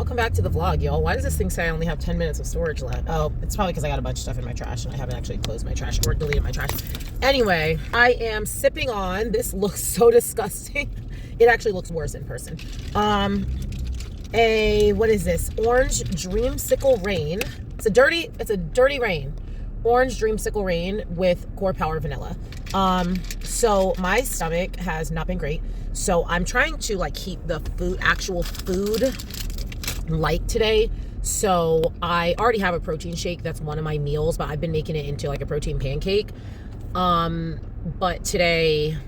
welcome back to the vlog, y'all. Why does this thing say I only have 10 minutes of storage left? Oh, it's probably because I got a bunch of stuff in my trash and I haven't actually closed my trash or deleted my trash. Anyway, I am sipping on, this looks so disgusting. It actually looks worse in person. What is this? Orange Dreamsicle Rain. It's a dirty rain. Orange Dreamsicle Rain with Core Power Vanilla. So my stomach has not been great. So I'm trying to like keep the actual food light today. So I already have a protein shake. That's one of my meals, but I've been making it into like a protein pancake. But today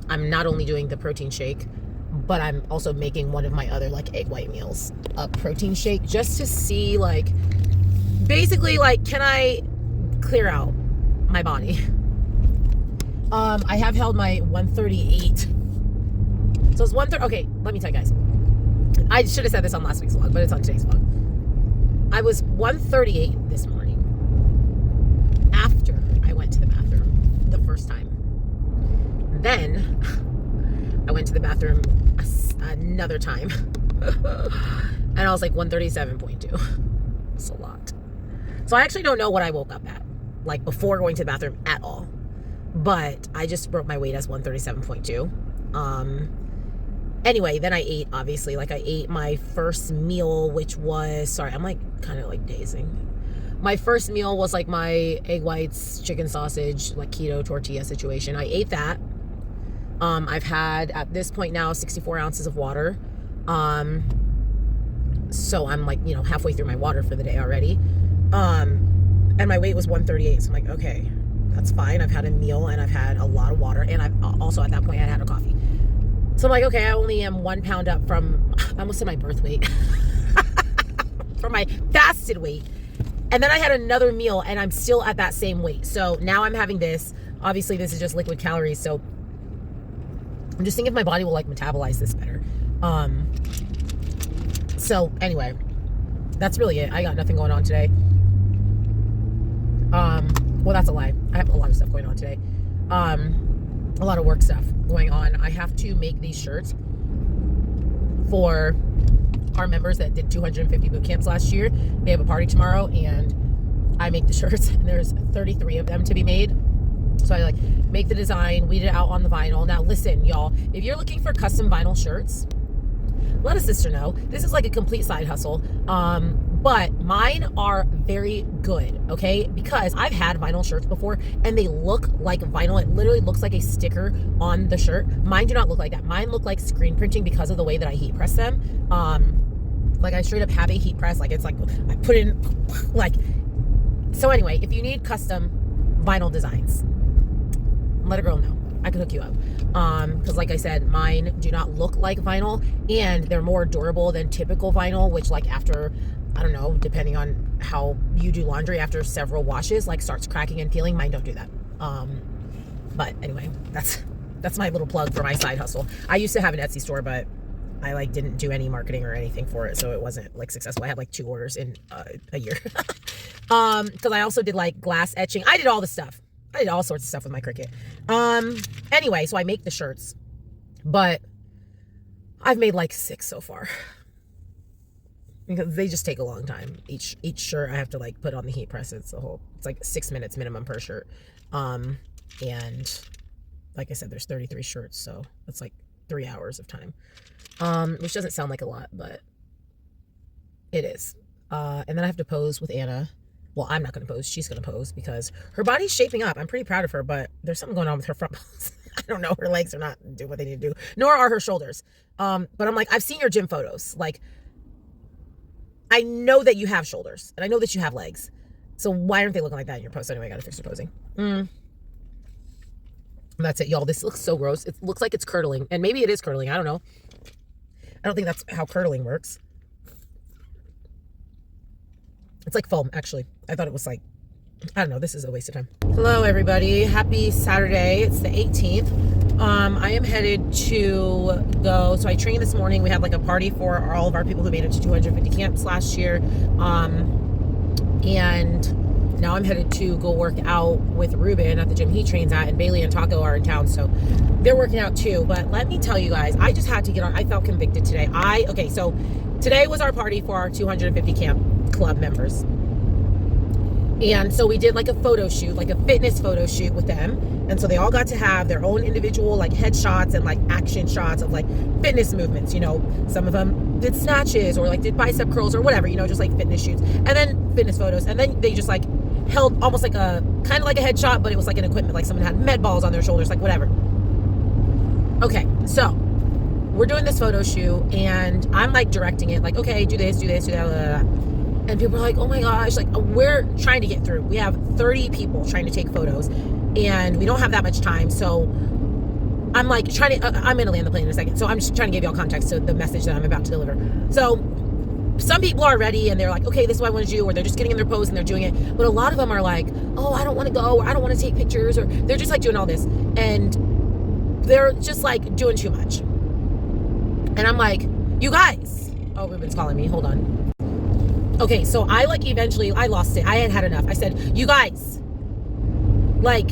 I'm not only doing the protein shake, but I'm also making one of my other like egg white meals, a protein shake, just to see like, basically like, can I clear out my body? I have held my 138. So it's 130. Okay, let me tell you guys. I should have said this on last week's vlog, but it's on today's vlog. I was 138 this morning after I went to the bathroom the first time. Then I went to the bathroom another time and I was like 137.2. It's a lot. So I actually don't know what I woke up at, like before going to the bathroom at all. But I just broke my weight as 137.2. Anyway, then I ate, obviously, like I ate my first meal, which was, sorry, I'm like kind of like dazing. My first meal was like my egg whites, chicken sausage, like keto tortilla situation. I ate that. I've had at this point now 64 ounces of water. So I'm like, you know, halfway through my water for the day already. And my weight was 138. So I'm like, okay, that's fine. I've had a meal and I've had a lot of water. And I've also at that point I had a coffee. So I'm like, okay, I only am 1 pound up from, I almost said my birth weight, from my fasted weight. And then I had another meal and I'm still at that same weight. So now I'm having this. Obviously, this is just liquid calories. So I'm just thinking if my body will like metabolize this better. So anyway, that's really it. I got nothing going on today. Well, that's a lie. I have a lot of stuff going on today. A lot of work stuff going on. I have to make these shirts for our members that did 250 boot camps last year. They have a party tomorrow and I make the shirts. There's 33 of them to be made. So I like make the design, weed it out on the vinyl. Now listen, y'all, if you're looking for custom vinyl shirts, let a sister know. This is like a complete side hustle. But mine are very good, okay? Because I've had vinyl shirts before and they look like vinyl. It literally looks like a sticker on the shirt. Mine do not look like that. Mine look like screen printing because of the way that I heat press them. Like I straight up have a heat press. Like it's like I put in like, so anyway, if you need custom vinyl designs, let a girl know. I can hook you up. Because like I said, mine do not look like vinyl and they're more durable than typical vinyl, which like after, I don't know, depending on how you do laundry, after several washes, like starts cracking and peeling. Mine don't do that. But anyway, that's my little plug for my side hustle. I used to have an Etsy store, but I like didn't do any marketing or anything for it. So it wasn't like successful. I had like 2 orders in a year. Because I also did like glass etching. I did all the stuff. I did all sorts of stuff with my Cricut. Anyway, so I make the shirts, but I've made like 6 so far because they just take a long time. Each shirt I have to like put on the heat press. It's like 6 minutes minimum per shirt. And like I said, there's 33 shirts. So that's like 3 hours of time, which doesn't sound like a lot, but it is. And then I have to pose with Anna. Well, I'm not going to pose. She's going to pose because her body's shaping up. I'm pretty proud of her, but there's something going on with her front pose. I don't know. Her legs are not doing what they need to do, nor are her shoulders. But I'm like, I've seen your gym photos. Like, I know that you have shoulders and I know that you have legs. So why aren't they looking like that in your post? Anyway, I got to fix her posing. That's it, y'all. This looks so gross. It looks like it's curdling, and maybe it is curdling. I don't know. I don't think that's how curdling works. It's like foam, actually. I thought it was like, I don't know. This is a waste of time. Hello, everybody. Happy Saturday. It's the 18th. I am headed to go. So I trained this morning. We had like a party for all of our people who made it to 250 camps last year. And now I'm headed to go work out with Ruben at the gym he trains at, and Bailey and Taco are in town, so they're working out too. But let me tell you guys, I just had to get on. I felt convicted today. So today was our party for our 250 camp club members. And so we did like a photo shoot, like a fitness photo shoot with them. And so they all got to have their own individual like headshots and like action shots of like fitness movements. You know, some of them did snatches or like did bicep curls or whatever, you know, just like fitness shoots. And then fitness photos. And then they just like held almost like a, kind of like a headshot, but it was like an equipment, like someone had med balls on their shoulders, like whatever. Okay, so we're doing this photo shoot and I'm like directing it, like, okay, do this, do that, blah, blah, blah. And people are like, oh my gosh, like we're trying to get through. We have 30 people trying to take photos and we don't have that much time. So I'm like trying to, I'm going to land the plane in a second. So I'm just trying to give y'all context to the message that I'm about to deliver. So some people are ready and they're like, okay, this is what I want to do, or they're just getting in their pose and they're doing it. But a lot of them are like, oh, I don't want to go, or I don't want to take pictures, or they're just like doing all this. And they're just like doing too much. And I'm like, you guys, oh, Ruben's calling me. Hold on. Okay, so I like eventually, I lost it. I had enough. I said, you guys, like,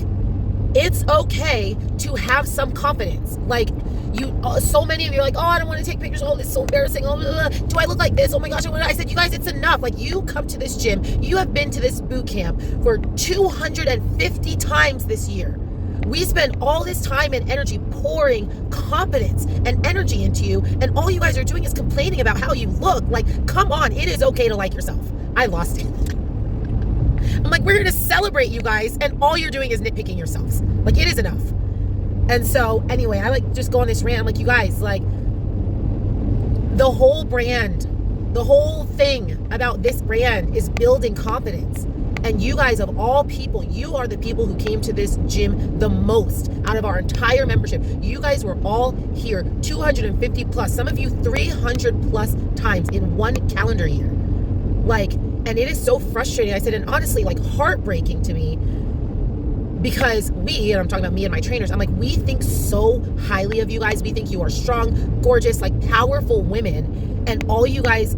it's okay to have some confidence. Like, you, so many of you are like, oh, I don't want to take pictures. Oh, it's so embarrassing. Oh, blah, blah. Do I look like this? Oh my gosh. I said, you guys, it's enough. Like, you come to this gym. You have been to this boot camp for 250 times this year. We spend all this time and energy pouring confidence and energy into you, and all you guys are doing is complaining about how you look. Like, come on, it is okay to like yourself. I lost it. I'm like, we're here to celebrate you guys, and all you're doing is nitpicking yourselves. Like, it is enough. And so, anyway, I like just go on this rant. I'm like, you guys, like, the whole brand, the whole thing about this brand is building confidence. And you guys, of all people, you are the people who came to this gym the most out of our entire membership. You guys were all here 250 plus, some of you 300 plus times in one calendar year. Like, and it is so frustrating. I said, and honestly, like heartbreaking to me, because we, and I'm talking about me and my trainers, I'm like, we think so highly of you guys. We think you are strong, gorgeous, like powerful women. And all you guys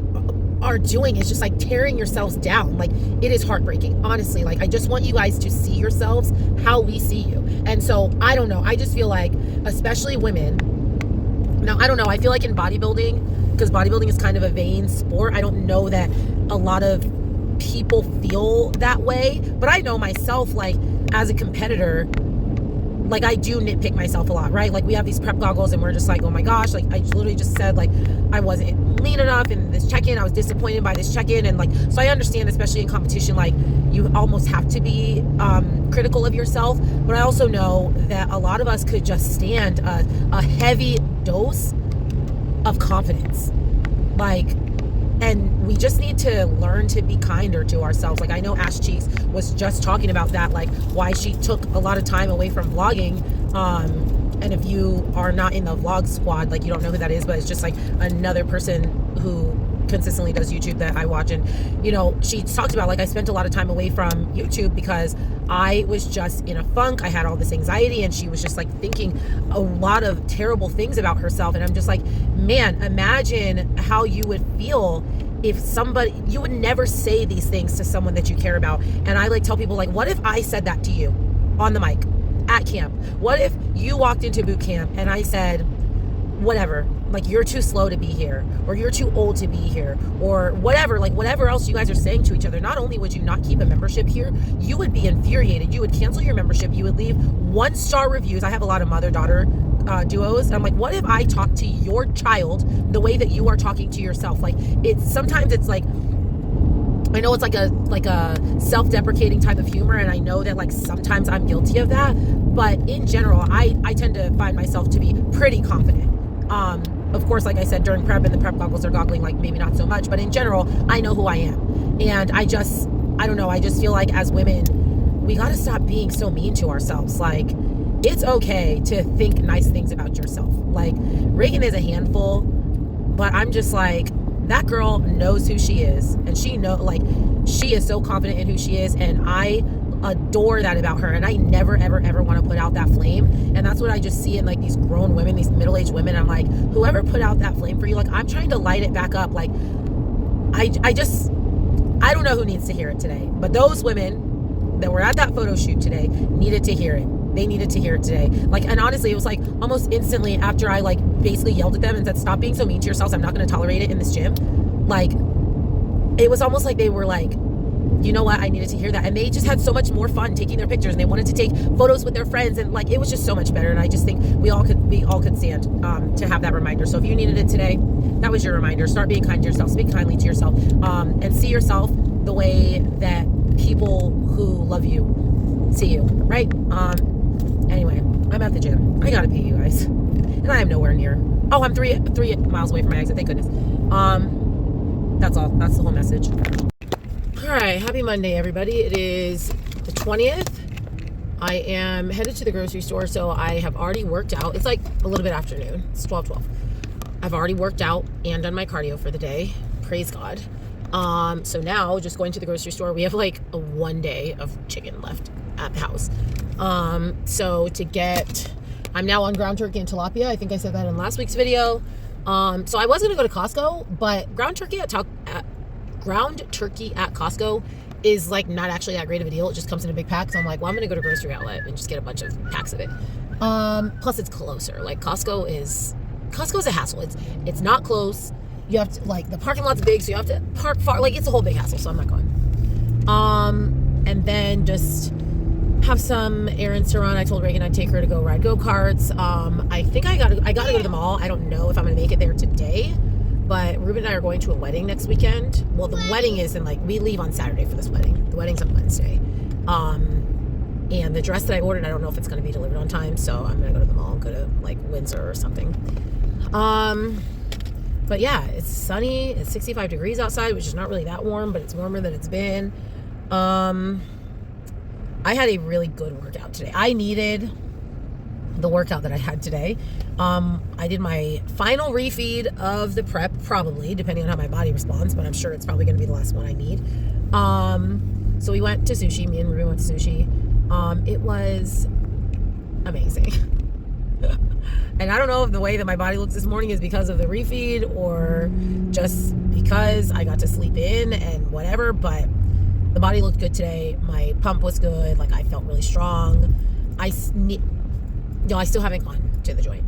are doing is just like tearing yourselves down. Like, it is heartbreaking, honestly. Like, I just want you guys to see yourselves how we see you. And so I don't know, I just feel like, especially women, now I don't know, I feel like in bodybuilding, because bodybuilding is kind of a vain sport, I don't know that a lot of people feel that way, but I know myself, like as a competitor, like I do nitpick myself a lot, right? Like we have these prep goggles and we're just like, oh my gosh, like I literally just said like I wasn't lean enough in this check-in. I was disappointed by this check-in. And like, so I understand, especially in competition, like you almost have to be critical of yourself. But I also know that a lot of us could just stand a heavy dose of confidence. Like, and we just need to learn to be kinder to ourselves. Like I know Ash Cheeks was just talking about that, like why she took a lot of time away from vlogging. And if you are not in the vlog squad, like you don't know who that is, but it's just like another person who consistently does YouTube that I watch. And, you know, she talked about like I spent a lot of time away from YouTube because I was just in a funk. I had all this anxiety and she was just like thinking a lot of terrible things about herself. And I'm just like, man, imagine how you would feel if somebody, you would never say these things to someone that you care about. And I like tell people like, what if I said that to you on the mic at camp? What if you walked into boot camp and I said, whatever, like you're too slow to be here, or you're too old to be here, or whatever, like whatever else you guys are saying to each other. Not only would you not keep a membership here, you would be infuriated. You would cancel your membership. You would leave 1-star reviews. I have a lot of mother-daughter duos. And I'm like, what if I talk to your child the way that you are talking to yourself? Like it's sometimes it's like, I know it's like a self-deprecating type of humor, and I know that like sometimes I'm guilty of that, but in general, I tend to find myself to be pretty confident. Of course, like I said, during prep and the prep goggles are goggling, like maybe not so much, but in general, I know who I am. And I don't know, I just feel like as women, we got to stop being so mean to ourselves. Like, it's okay to think nice things about yourself. Like, Reagan is a handful, but I'm just like, that girl knows who she is, and she is so confident in who she is, and I adore that about her. And I never ever ever want to put out that flame. And that's what I just see in like these grown women, these middle-aged women. I'm like, whoever put out that flame for you, like I'm trying to light it back up. Like I don't know who needs to hear it today, but those women that were at that photo shoot today needed to hear it. They needed to hear it today. Like, and honestly, it was like almost instantly after I like basically yelled at them and said, stop being so mean to yourselves, I'm not going to tolerate it in this gym. Like, it was almost like they were like, you know what, I needed to hear that. And they just had so much more fun taking their pictures, and they wanted to take photos with their friends, and like, it was just so much better. And I just think we all could stand to have that reminder. So if you needed it today, that was your reminder. Start being kind to yourself, speak kindly to yourself, and see yourself the way that people who love you see you, right? Anyway, I'm at the gym. I gotta pee, you guys, and I am nowhere near. Oh, I'm 3 miles away from my exit, thank goodness. That's all. That's the whole message. All right, happy Monday, everybody. It is the 20th. I am headed to the grocery store, so I have already worked out. It's like a little bit afternoon. It's 12:12. I've already worked out and done my cardio for the day. Praise God. So now, just going to the grocery store, we have like a 1 day of chicken left at the house. So I'm now on ground turkey and tilapia. I think I said that in last week's video. So I was going to go to Costco, but ground turkey at Costco is like not actually that great of a deal. It just comes in a big pack. So I'm like, well, I'm going to go to Grocery Outlet and just get a bunch of packs of it. Plus it's closer. Like Costco is a hassle. It's not close. You have to, like, the parking lot's big, so you have to park far. Like, it's a whole big hassle, so I'm not going. And then just have some errands to run. I told Reagan I'd take her to go ride go-karts. I think I gotta go to the mall. I don't know if I'm gonna make it there today, but Ruben and I are going to a wedding next weekend. Well, the wedding is we leave on Saturday for this wedding. The wedding's on Wednesday. And the dress that I ordered, I don't know if it's gonna be delivered on time, so I'm gonna go to the mall and go to like Windsor or something. But yeah, it's sunny. It's 65 degrees outside, which is not really that warm, but it's warmer than it's been. I had a really good workout today. I needed the workout that I had today. I did my final refeed of the prep, probably, depending on how my body responds, but I'm sure it's probably going to be the last one I need. So we went to sushi. Me and Ruben went to sushi. It was amazing. And I don't know if the way that my body looks this morning is because of the refeed or just because I got to sleep in and whatever, but the body looked good today. My pump was good. Like, I felt really strong. I still haven't gone to the joint.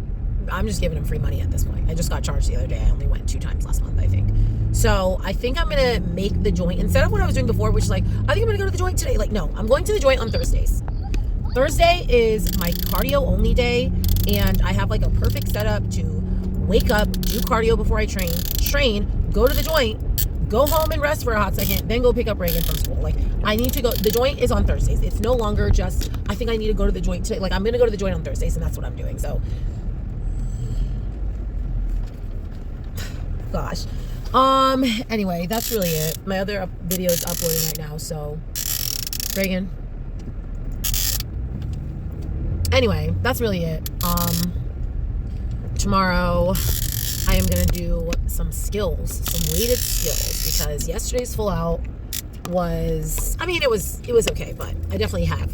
I'm just giving them free money at this point. I just got charged the other day. I only went 2 times last month, I think. So I think I'm going to make the joint, instead of what I was doing before, which is like, I think I'm going to go to the joint today. Like, no, I'm going to the joint on Thursdays. Thursday is my cardio only day, and I have like a perfect setup to wake up, do cardio before I train, go to the joint, go home and rest for a hot second, then go pick up Reagan from school. Like, I need to go. The joint is on Thursdays. It's no longer just, I think I need to go to the joint today. Like, I'm going to go to the joint on Thursdays, and that's what I'm doing. So, gosh. Anyway, that's really it. My other video is uploading right now, so, Reagan. Anyway, that's really it. Tomorrow I am going to do some skills, some weighted skills, because yesterday's full out was, I mean, it was okay, but I definitely have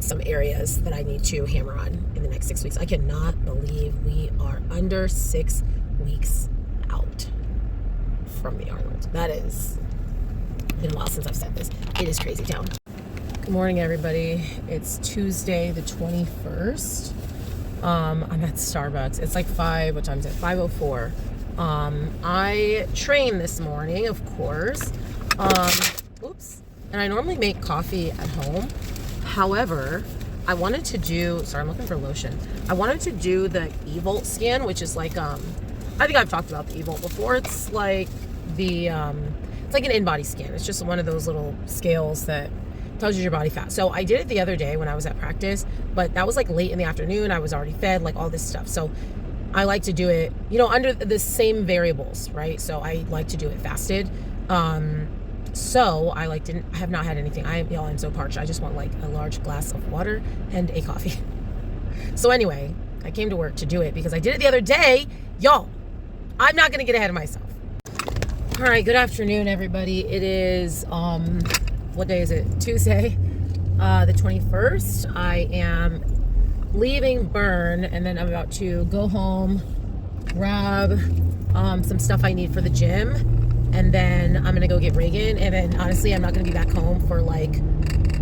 some areas that I need to hammer on in the next 6 weeks. I cannot believe we are under 6 weeks out from the Arnold. That is, been a while since I've said this. It is crazy town. Good morning, everybody. It's Tuesday, the 21st. I'm at Starbucks. It's like 5:04. I trained this morning, of course. Oops. And I normally make coffee at home. However, I wanted to do, sorry, I'm looking for lotion. I wanted to do the Evolt scan, which is like, I think I've talked about the Evolt before. It's like it's like an in-body scan. It's just one of those little scales that tells you your body fat. So I did it the other day when I was at practice, but that was like late in the afternoon. I was already fed, like all this stuff. So I like to do it, under the same variables, right? So I like to do it fasted. So I have not had anything. I'm so parched. I just want like a large glass of water and a coffee. So anyway, I came to work to do it because I did it the other day. Y'all, I'm not going to get ahead of myself. All right. Good afternoon, everybody. It is, what day is it? Tuesday, the 21st. I am leaving Burn, and then I'm about to go home, grab some stuff I need for the gym, and then I'm gonna go get Reagan. And then honestly, I'm not gonna be back home for like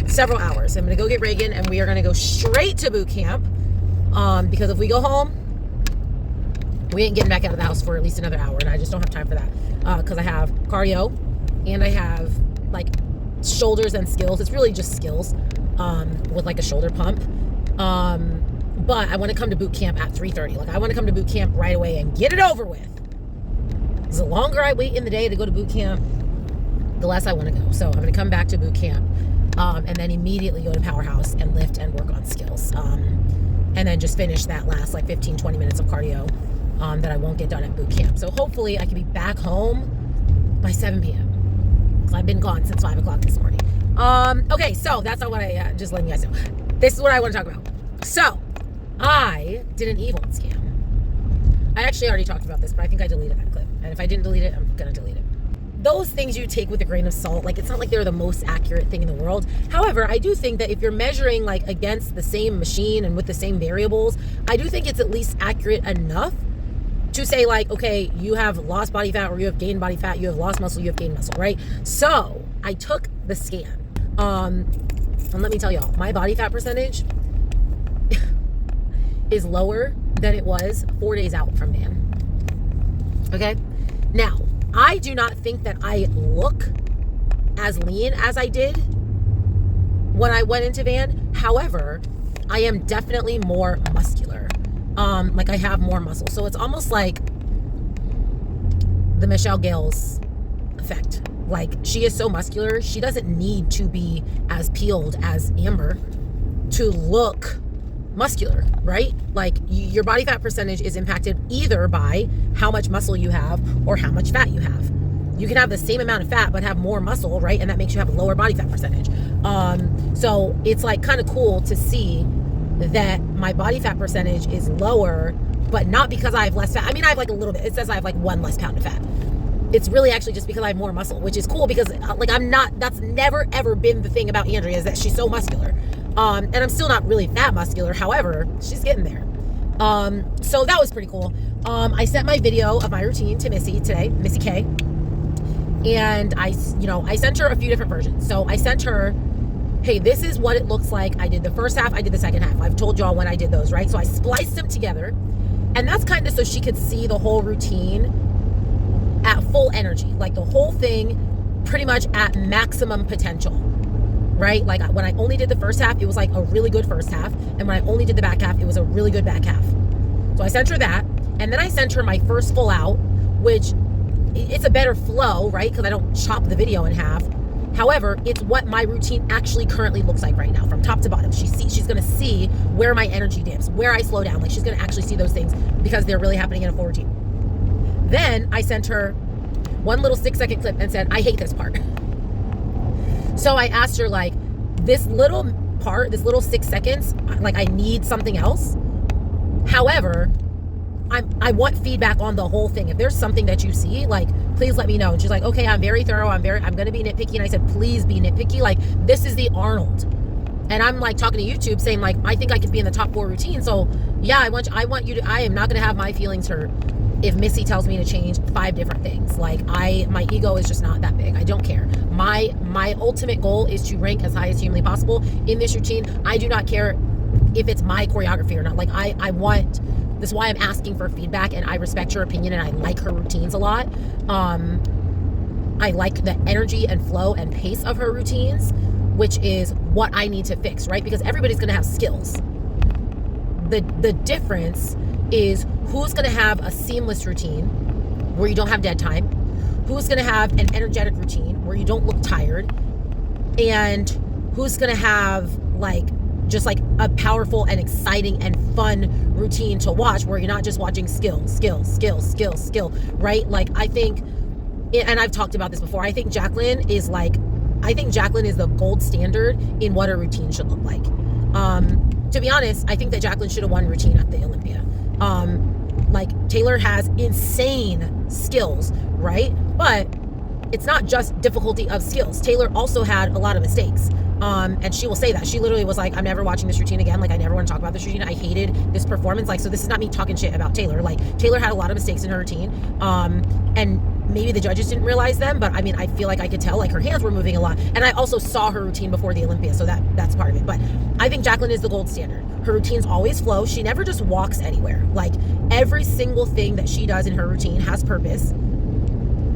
several hours. I'm gonna go get Reagan, and we are gonna go straight to boot camp, because if we go home, we ain't getting back out of the house for at least another hour, and I just don't have time for that. because I have cardio and I have like shoulders and skills. It's really just skills with like a shoulder pump. But I want to come to boot camp at 3:30. Like I want to come to boot camp right away and get it over with. Because the longer I wait in the day to go to boot camp, the less I want to go. So I'm going to come back to boot camp and then immediately go to Powerhouse and lift and work on skills. And then just finish that last like 15, 20 minutes of cardio that I won't get done at boot camp. So hopefully I can be back home by 7 p.m. because I've been gone since 5 o'clock this morning. Okay, so that's not what I, just letting you guys know. This is what I want to talk about. So I did an Evolt scam. I actually already talked about this, but I think I deleted that clip. And if I didn't delete it, I'm going to delete it. Those things you take with a grain of salt. Like, it's not like they're the most accurate thing in the world. However, I do think that if you're measuring like against the same machine and with the same variables, I do think it's at least accurate enough to say like, okay, you have lost body fat or you have gained body fat, you have lost muscle, you have gained muscle, right? So I took the scan. And let me tell y'all, my body fat percentage is lower than it was 4 days out from van. Okay? Now, I do not think that I look as lean as I did when I went into van. However, I am definitely more muscular. Like I have more muscle. So it's almost like the Michelle Gales effect. Like, she is so muscular, she doesn't need to be as peeled as Amber to look muscular, right? Like, your body fat percentage is impacted either by how much muscle you have or how much fat you have. You can have the same amount of fat but have more muscle, right? And that makes you have a lower body fat percentage. So it's like kind of cool to see that my body fat percentage is lower, but not because I have less fat. I mean, I have like a little bit. It says I have like 1 less pound of fat. It's really actually just because I have more muscle, which is cool because like that's never ever been the thing about Andrea, is that she's so muscular. And I'm still not really that muscular. However, she's getting there. So that was pretty cool. I sent my video of my routine to Missy today, Missy K. And I sent her a few different versions. So I sent her, hey, this is what it looks like. I did the first half, I did the second half. I've told y'all when I did those, right? So I spliced them together. And that's kind of so she could see the whole routine at full energy, like the whole thing pretty much at maximum potential, right? Like when I only did the first half, it was like a really good first half. And when I only did the back half, it was a really good back half. So I sent her that. And then I sent her my first full out, which it's a better flow, right? Because I don't chop the video in half. However, it's what my routine actually currently looks like right now from top to bottom. She's going to see where my energy dips, where I slow down. Like, she's going to actually see those things because they're really happening in a full routine. Then I sent her one little 6-second clip and said, I hate this part. So I asked her, like, this little part, this little 6 seconds, like, I need something else. However, I want feedback on the whole thing. If there's something that you see, like, please let me know. And she's like, okay, I'm very thorough. I'm going to be nitpicky. And I said, please be nitpicky. Like, this is the Arnold. And I'm like talking to YouTube saying, like, I think I could be in the top 4 routine. So yeah, I want you to, I am not going to have my feelings hurt if Missy tells me to change 5 different things. Like, my ego is just not that big. I don't care. My ultimate goal is to rank as high as humanly possible in this routine. I do not care if it's my choreography or not. Like, I want, this is why I'm asking for feedback, and I respect your opinion, and I like her routines a lot. I like the energy and flow and pace of her routines, which is what I need to fix, right? Because everybody's going to have skills. The difference is who's going to have a seamless routine where you don't have dead time, who's going to have an energetic routine where you don't look tired, and who's going to have like just like a powerful and exciting and fun routine to watch where you're not just watching skill, right? Like, I think, and I've talked about this before, I think Jacqueline is the gold standard in what a routine should look like. To be honest, I think that Jacqueline should have won routine at the Olympia. Like, Taylor has insane skills, right? But it's not just difficulty of skills. Taylor also had a lot of mistakes. And she will say that. She literally was like, I'm never watching this routine again. Like, I never want to talk about this routine. I hated this performance. Like, so this is not me talking shit about Taylor. Like, Taylor had a lot of mistakes in her routine. And maybe the judges didn't realize them, but I mean, I feel like I could tell, like, her hands were moving a lot. And I also saw her routine before the Olympia, so that's part of it. But I think Jacqueline is the gold standard. Her routines always flow. She never just walks anywhere. Like, every single thing that she does in her routine has purpose.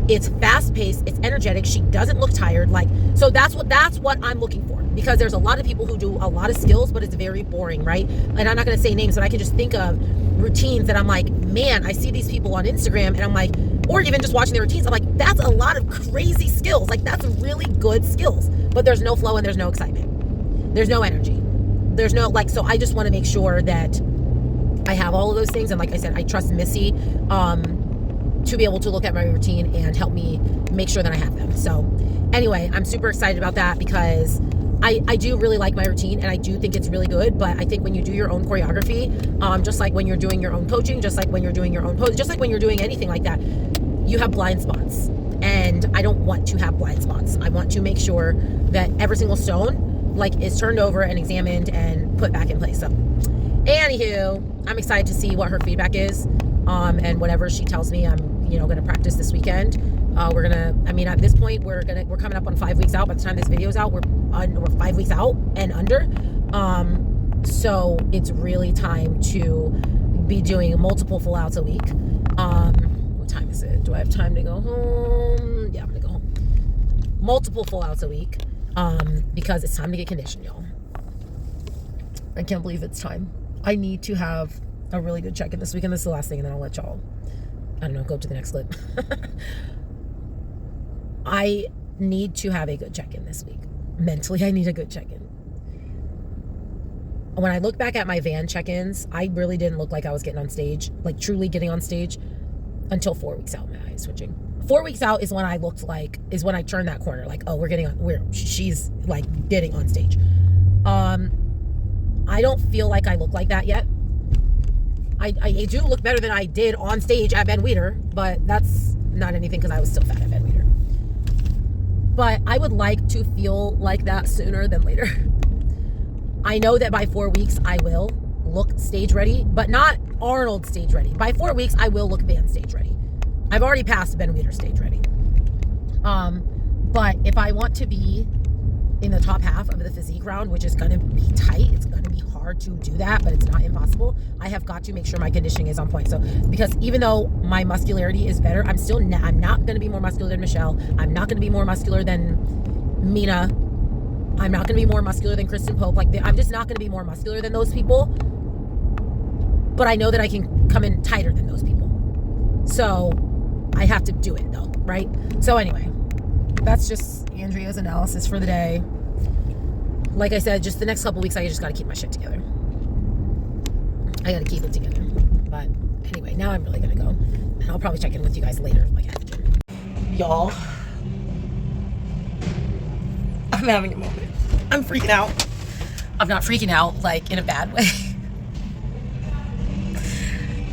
It's fast paced, it's energetic, she doesn't look tired. Like, so that's what I'm looking for, because there's a lot of people who do a lot of skills, but it's very boring, right? And I'm not going to say names, but I can just think of routines that I'm like, man, I see these people on Instagram and I'm like, or even just watching their routines, I'm like, that's a lot of crazy skills. Like, that's really good skills, but there's no flow and there's no excitement. There's no energy. There's no, like, so I just want to make sure that I have all of those things. And like I said, I trust Missy to be able to look at my routine and help me make sure that I have them. So anyway, I'm super excited about that, because I do really like my routine and I do think it's really good. But I think when you do your own choreography, just like when you're doing your own coaching, just like when you're doing your own pose, just like when you're doing anything like that, you have blind spots. And I don't want to have blind spots. I want to make sure that every single stone like is turned over and examined and put back in place. So anywho, I'm excited to see what her feedback is. And whatever she tells me, I'm, going to practice this weekend. At this point, we're coming up on 5 weeks out. By the time this video is out, we're 5 weeks out and under. So it's really time to be doing multiple full outs a week. What time is it? Do I have time to go home? Yeah, I'm gonna go home. Multiple full outs a week. Because it's time to get conditioned, y'all. I can't believe it's time. I need to have a really good check-in this weekend. This is the last thing, and then I'll let y'all, go to the next clip. I need to have a good check-in this week. Mentally, I need a good check-in. When I look back at my van check-ins, I really didn't look like I was getting on stage, like truly getting on stage, until 4 weeks out. My eyes switching. 4 weeks out is when I turned that corner. Like, oh, she's like getting on stage. I don't feel like I look like that yet. I do look better than I did on stage at Ben Weider, but that's not anything because I was still fat at Ben Weider. But I would like to feel like that sooner than later. I know that by 4 weeks I will look stage ready, but not Arnold stage ready. By 4 weeks I will look band stage ready. I've already passed Ben Weider stage ready. But if I want to be in the top half of the physique round, which is going to be tight, it's going to be hard to do that, but it's not impossible. I have got to make sure my conditioning is on point. So, because even though my muscularity is better, I'm not going to be more muscular than Michelle. I'm not going to be more muscular than Mina. I'm not going to be more muscular than Kristen Pope. I'm just not going to be more muscular than those people. But I know that I can come in tighter than those people. So I have to do it though, right? So anyway, that's just Andrea's analysis for the day. Like I said, just the next couple weeks, I just got to keep my shit together. I got to keep it together. But anyway, now I'm really going to go. And I'll probably check in with you guys later, like at the gym. Y'all, I'm having a moment. I'm freaking out. I'm not freaking out, like, in a bad way.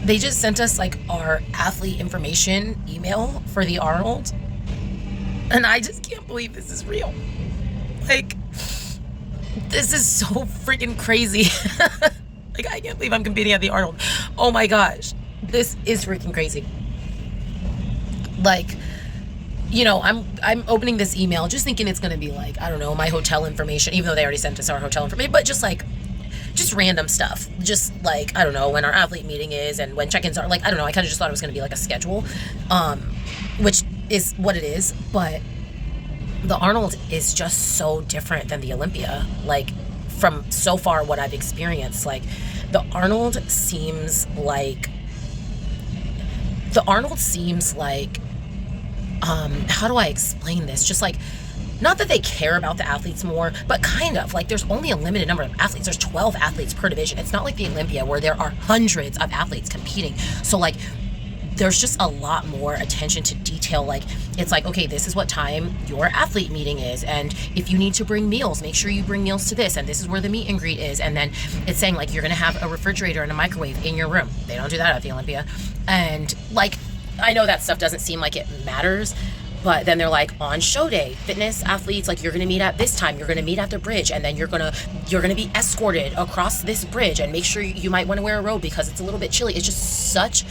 They just sent us, like, our athlete information email for the Arnold. And I just can't believe this is real. Like, this is so freaking crazy. Like, I can't believe I'm competing at the Arnold. Oh my gosh. This is freaking crazy. Like, I'm opening this email just thinking it's going to be like, I don't know, my hotel information, even though they already sent us our hotel information, but just random stuff. Just like, I don't know, when our athlete meeting is and when check-ins are. Like, I don't know, I kind of just thought it was going to be like a schedule, which is what it is. But the Arnold is just so different than the Olympia. Like, from so far what I've experienced, like, the Arnold seems like, how do I explain this? Just like, not that they care about the athletes more, but kind of. Like, there's only a limited number of athletes. There's 12 athletes per division. It's not like the Olympia where there are hundreds of athletes competing. So, like, there's just a lot more attention to detail. Like, it's like, okay, this is what time your athlete meeting is, and if you need to bring meals, make sure you bring meals to this, and this is where the meet and greet is. And then it's saying, like, you're gonna have a refrigerator and a microwave in your room. They don't do that at the Olympia. And, like, I know that stuff doesn't seem like it matters, but then they're like, on show day, fitness athletes, like, you're gonna meet at this time, you're gonna meet at the bridge, and then you're gonna be escorted across this bridge, and make sure you might want to wear a robe because it's a little bit chilly. It's just such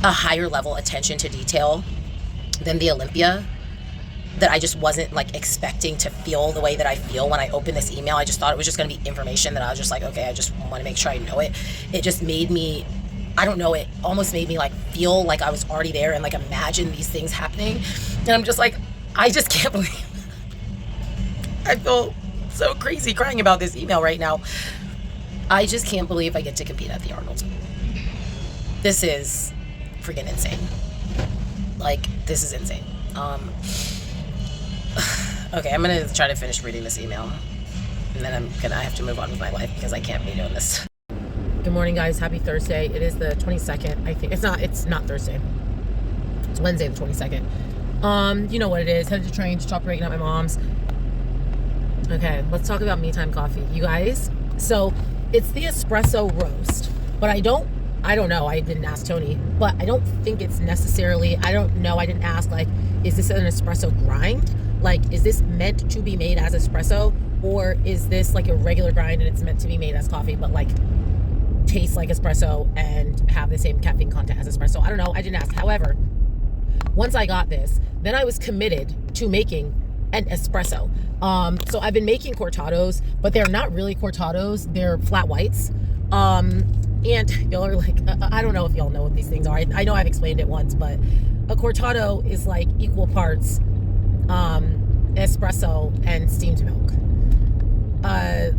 a higher level attention to detail than the Olympia that I just wasn't, like, expecting to feel the way that I feel when I opened this email. I just thought it was just going to be information that I was just like, okay, I just want to make sure I know it. It just made me I don't know, it almost made me like feel like I was already there and like imagine these things happening. And I'm just like, I just can't believe I feel so crazy crying about this email right now. I just can't believe I get to compete at the Arnold. This is freaking insane. Like, this is insane. Okay, I'm gonna try to finish reading this email, and then I have to move on with my life because I can't be doing this. Good morning, guys. Happy Thursday. It is the 22nd. I think it's not Thursday. It's Wednesday the 22nd. You know what it is. Headed to train, just operating at my mom's. Okay, let's talk about me time coffee, you guys. So it's the espresso roast, but I don't know. I didn't ask Tony, but I don't think it's necessarily, I don't know. I didn't ask, like, is this an espresso grind? Like, is this meant to be made as espresso, or is this like a regular grind and it's meant to be made as coffee, but like taste like espresso and have the same caffeine content as espresso? I don't know. I didn't ask. However, once I got this, then I was committed to making an espresso. So I've been making cortados, but they're not really cortados. They're flat whites. And y'all are like, I don't know if y'all know what these things are. I know I've explained it once, but a cortado is like equal parts espresso and steamed milk.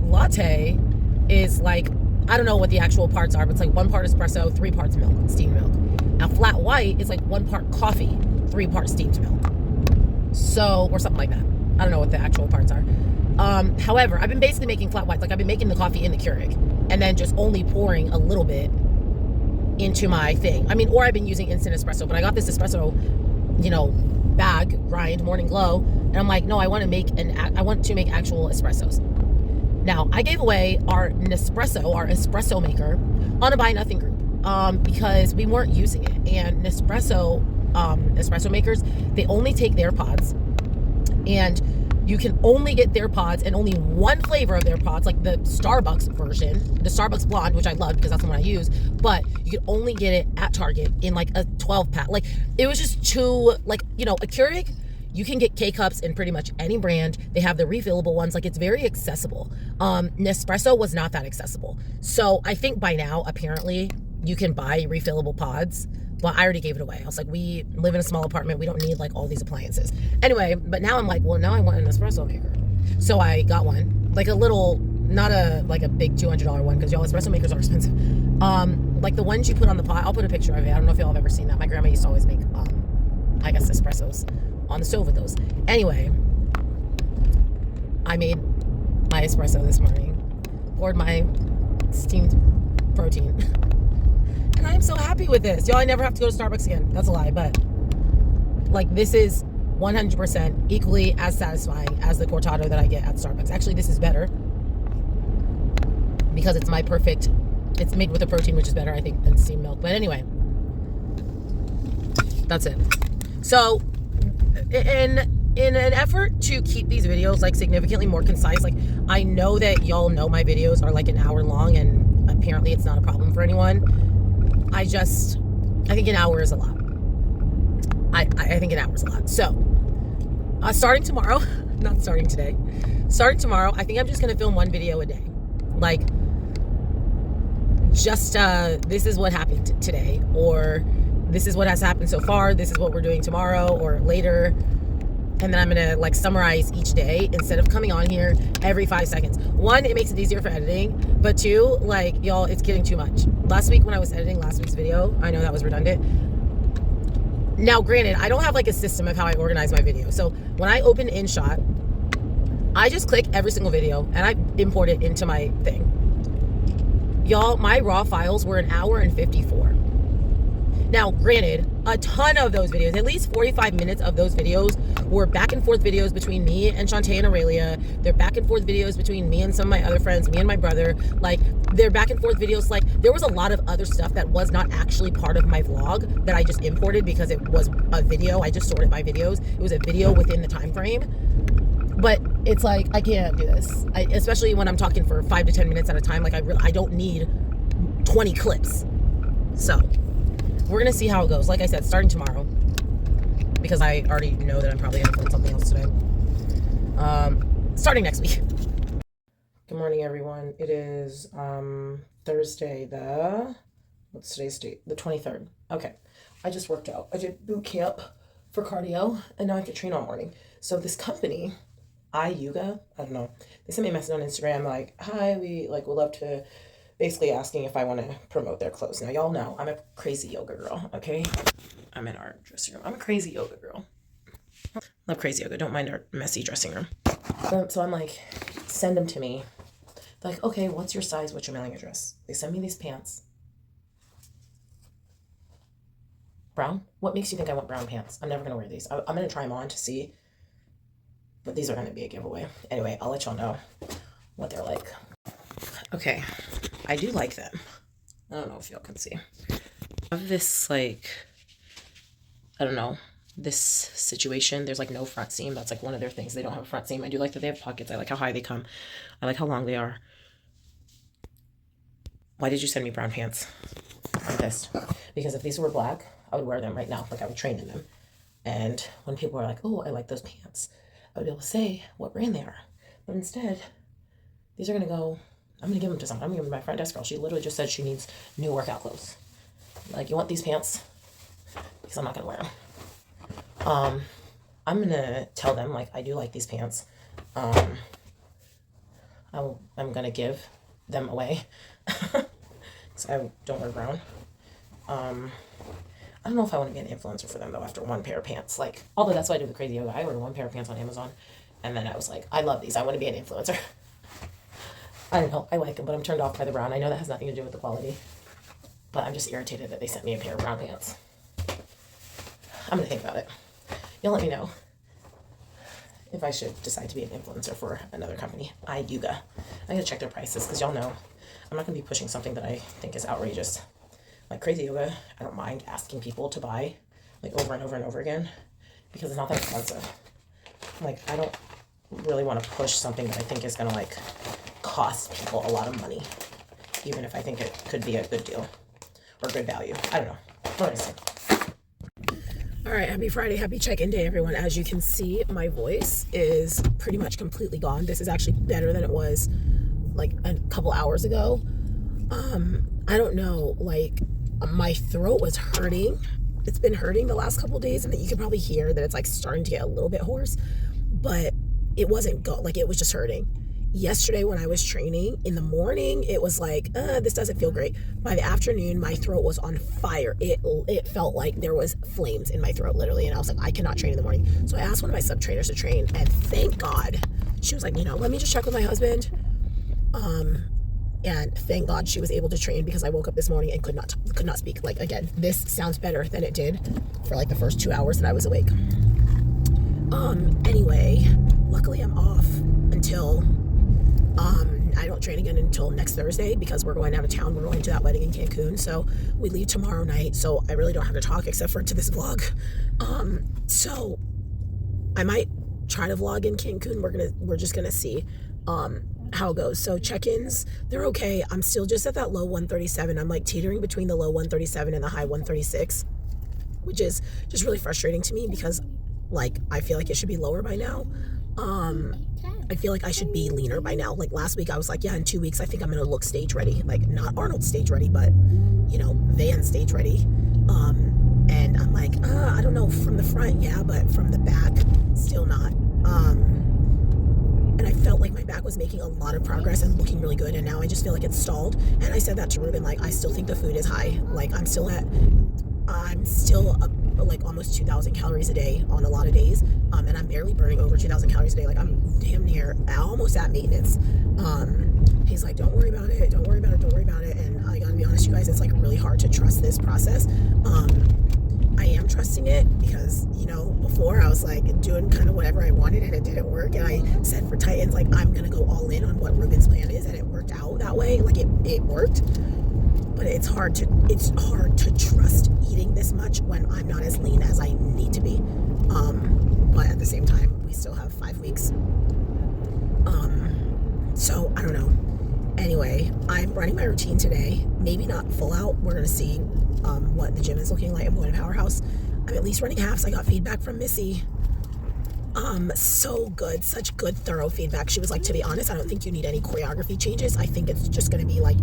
Latte is like, I don't know what the actual parts are, but it's like 1 part espresso, 3 parts milk, steamed milk. Now flat white is like 1 part coffee, 3 parts steamed milk. So, or something like that. I don't know what the actual parts are. However, I've been basically making flat whites. Like, I've been making the coffee in the Keurig and then just only pouring a little bit into my thing. I mean, or I've been using instant espresso, but I got this espresso, bag, grind, Morning Glow, and I'm like, no, I want to make actual espressos. Now, I gave away our Nespresso, our espresso maker, on a Buy Nothing group because we weren't using it. And espresso makers, they only take their pods, and you can only get their pods and only one flavor of their pods, like the Starbucks version, the Starbucks Blonde, which I love because that's the one I use, but you can only get it at Target in like a 12-pack. Like, it was just too, like, a Keurig, you can get K-Cups in pretty much any brand. They have the refillable ones. Like, it's very accessible. Nespresso was not that accessible. So I think by now, apparently, you can buy refillable pods. Well, I already gave it away. I was like, we live in a small apartment. We don't need like all these appliances. Anyway, but now I'm like, well, now I want an espresso maker. So I got one, like a little, not a big $200 one, because y'all, espresso makers are expensive. Like the ones you put on the pot. I'll put a picture of it. I don't know if y'all have ever seen that. My grandma used to always make, I guess, espressos on the stove with those. Anyway, I made my espresso this morning, poured my steamed protein. And I'm so happy with this. Y'all, I never have to go to Starbucks again. That's a lie, but like, this is 100% equally as satisfying as the cortado that I get at Starbucks. Actually, this is better because it's it's made with a protein, which is better, I think, than steamed milk. But anyway, that's it. So in an effort to keep these videos like significantly more concise, like, I know that y'all know my videos are like an hour long, and apparently it's not a problem for anyone. I think an hour is a lot. I think an hour is a lot. So, starting tomorrow, not starting today, starting tomorrow, I think I'm just going to film 1 video a day. Like, just, this is what happened today, or this is what has happened so far, this is what we're doing tomorrow or later. And then I'm going to like summarize each day instead of coming on here every 5 seconds. 1, it makes it easier for editing. But 2, like, y'all, it's getting too much. Last week when I was editing last week's video, I know that was redundant. Now, granted, I don't have like a system of how I organize my video. So when I open Inshot, I just click every single video and I import it into my thing. Y'all, my raw files were 1 hour and 54. Now, granted, a ton of those videos, at least 45 minutes of those videos, were back and forth videos between me and Shantae and Aurelia. They're back and forth videos between me and some of my other friends, me and my brother. Like, they're back and forth videos. Like, there was a lot of other stuff that was not actually part of my vlog that I just imported because it was a video. I just sorted by videos. It was a video within the time frame. But it's like, I can't do this. Especially when I'm talking for 5 to 10 minutes at a time. Like, I don't need 20 clips. So we're going to see how it goes. Like I said, starting tomorrow, because I already know that I'm probably going to film something else today. Starting next week. Good morning, everyone. It is Thursday the What's today's date? The 23rd. Okay. I just worked out. I did boot camp for cardio, and now I have to train all morning. So this company, Yuga, I don't know. They sent me a message on Instagram like, "Hi, we would love to," basically asking if I want to promote their clothes. Now y'all know I'm a crazy yoga girl. Okay, I'm in our dressing room. I'm a crazy yoga girl. Love crazy yoga. Don't mind our messy dressing room. So I'm like, send them to me. They're like, okay, what's your size? What's your mailing address? They send me these pants. Brown? What makes you think I want brown pants? I'm never going to wear these. I'm going to try them on to see. But these are going to be a giveaway. Anyway, I'll let y'all know what they're like. Okay. I do like them. I don't know if y'all can see. I have this, I don't know, this situation. There's, no front seam. That's, one of their things. They don't have a front seam. I do like that they have pockets. I like how high they come. I like how long they are. Why did you send me brown pants? I'm pissed. Because if these were black, I would wear them right now. I would train in them. And when people are like, oh, I like those pants, I would be able to say what brand they are. But instead, these are going to go, I'm going to give them to someone. I'm going to give them to my front desk girl. She literally just said she needs new workout clothes. You want these pants? Because I'm not going to wear them. I'm going to tell them, I do like these pants. I'm going to give them away. Because I don't wear brown. I don't know if I want to be an influencer for them, though, after one pair of pants. Although that's what I do with crazy yoga. I ordered one pair of pants on Amazon. And then I was like, I love these. I want to be an influencer. I don't know. I like them, but I'm turned off by the brown. I know that has nothing to do with the quality. But I'm just irritated that they sent me a pair of brown pants. I'm going to think about it. You'll let me know if I should decide to be an influencer for another company. Yuga. I got to check their prices because y'all know I'm not going to be pushing something that I think is outrageous. Crazy yoga, I don't mind asking people to buy over and over and over again because it's not that expensive. I don't really want to push something that I think is going to cost people a lot of money, even if I think it could be a good deal or good value. I don't know. What do I say? All right, happy Friday, happy check-in day, everyone. As you can see, my voice is pretty much completely gone. This is actually better than it was a couple hours ago. I don't know, my throat was hurting. It's been hurting the last couple days, and you can probably hear that it's starting to get a little bit hoarse, but it wasn't it was just hurting. Yesterday when I was training in the morning, it was this doesn't feel great. By the afternoon, my throat was on fire. It felt like there was flames in my throat, literally, and I was like, I cannot train in the morning. So I asked one of my sub trainers to train, and thank God, she was like, let me just check with my husband. And thank God she was able to train because I woke up this morning and could not speak. Again, this sounds better than it did for the first 2 hours that I was awake. Anyway, luckily I'm off until, I don't train again until next Thursday because we're going out of town. We're going to that wedding in Cancun. So we leave tomorrow night. So I really don't have to talk except for to this vlog. So I might try to vlog in Cancun. We're just gonna see, how it goes. So check-ins, they're okay. I'm still just at that low 137. I'm teetering between the low 137 and the high 136, which is just really frustrating to me because I feel like it should be lower by now. I feel like I should be leaner by now. Last week I was yeah, in 2 weeks I think I'm gonna look stage ready, not Arnold stage ready, but van stage ready. And I'm I don't know, from the front, yeah, but from the back, still not. And I felt like my back was making a lot of progress and looking really good, and now I just feel like it's stalled. And I said that to Ruben, I still think the food is high. I'm still up almost 2,000 calories a day on a lot of days, and I'm barely burning over 2,000 calories a day. I'm damn near almost at maintenance. He's like, don't worry about it, don't worry about it, don't worry about it. And I gotta be honest, you guys, it's really hard to trust this process. I am trusting it because, before I was doing kind of whatever I wanted and it didn't work. And I said for Titans, I'm going to go all in on what Ruben's plan is. And it worked out that way. It worked, but it's hard to trust eating this much when I'm not as lean as I need to be. But at the same time, we still have 5 weeks. So I don't know. Anyway, I'm running my routine today. Maybe not full out. We're going to see what the gym is looking like. I'm going to Powerhouse. I'm at least running halves. I got feedback from Missy So good, such good, thorough feedback. She was like, to be honest, I don't think you need any choreography changes. I think it's just going to be like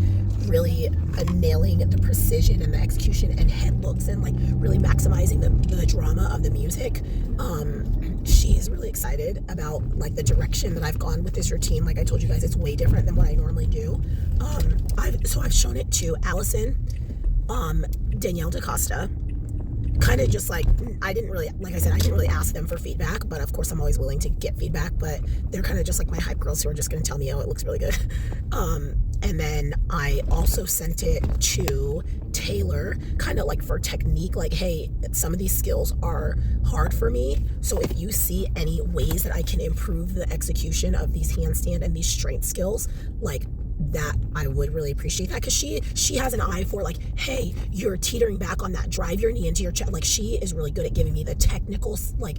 really nailing the precision and the execution and head looks and like really maximizing the drama of the music. She's really excited about like the direction that I've gone with this routine. Like I told you guys, it's way different than what I normally do. I've shown it to Allison, Danielle DaCosta. Kind of just like, I didn't really ask them for feedback, but of course I'm always willing to get feedback, but they're kind of just like my hype girls who are just going to tell me, oh, it looks really good. And then I also sent it to Taylor, kind of like for technique, like, hey, some of these skills are hard for me, so if you see any ways that I can improve the execution of these handstand and these strength skills, like that, I would really appreciate that, because she has an eye for like, hey, you're teetering back on that, drive your knee into your chest. Like she is really good at giving me the technical like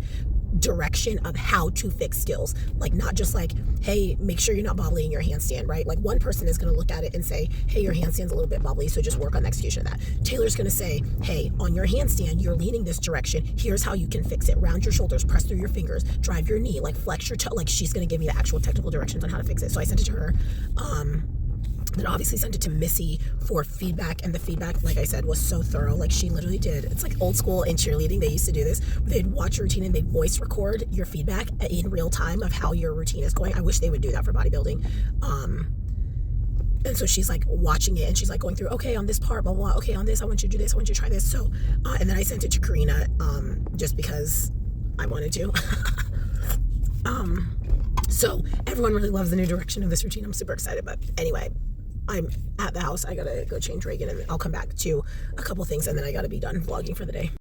direction of how to fix skills, like not just like, hey, make sure you're not bobbly in your handstand, right? Like one person is going to look at it and say, hey, your handstand's a little bit bobbly, so just work on the execution of that. Taylor's going to say, hey, on your handstand you're leaning this direction, here's how you can fix it, round your shoulders, press through your fingers, drive your knee, like flex your toe. Like she's going to give me the actual technical directions on how to fix it. So I sent it to her. Then obviously sent it to Missy for feedback, and the feedback, like I said, was so thorough. Like she literally did, it's like old school in cheerleading, they used to do this, where they'd watch your routine and they'd voice record your feedback in real time of how your routine is going. I wish they would do that for bodybuilding. And so she's like watching it and she's like going through, okay, on this part, blah, blah, blah. Okay, on this, I want you to do this, I want you to try this. So, and then I sent it to Karina, just because I wanted to. So everyone really loves the new direction of this routine. I'm super excited, but anyway, I'm at the house. I gotta go change Reagan and I'll come back to a couple things and then I gotta be done vlogging for the day.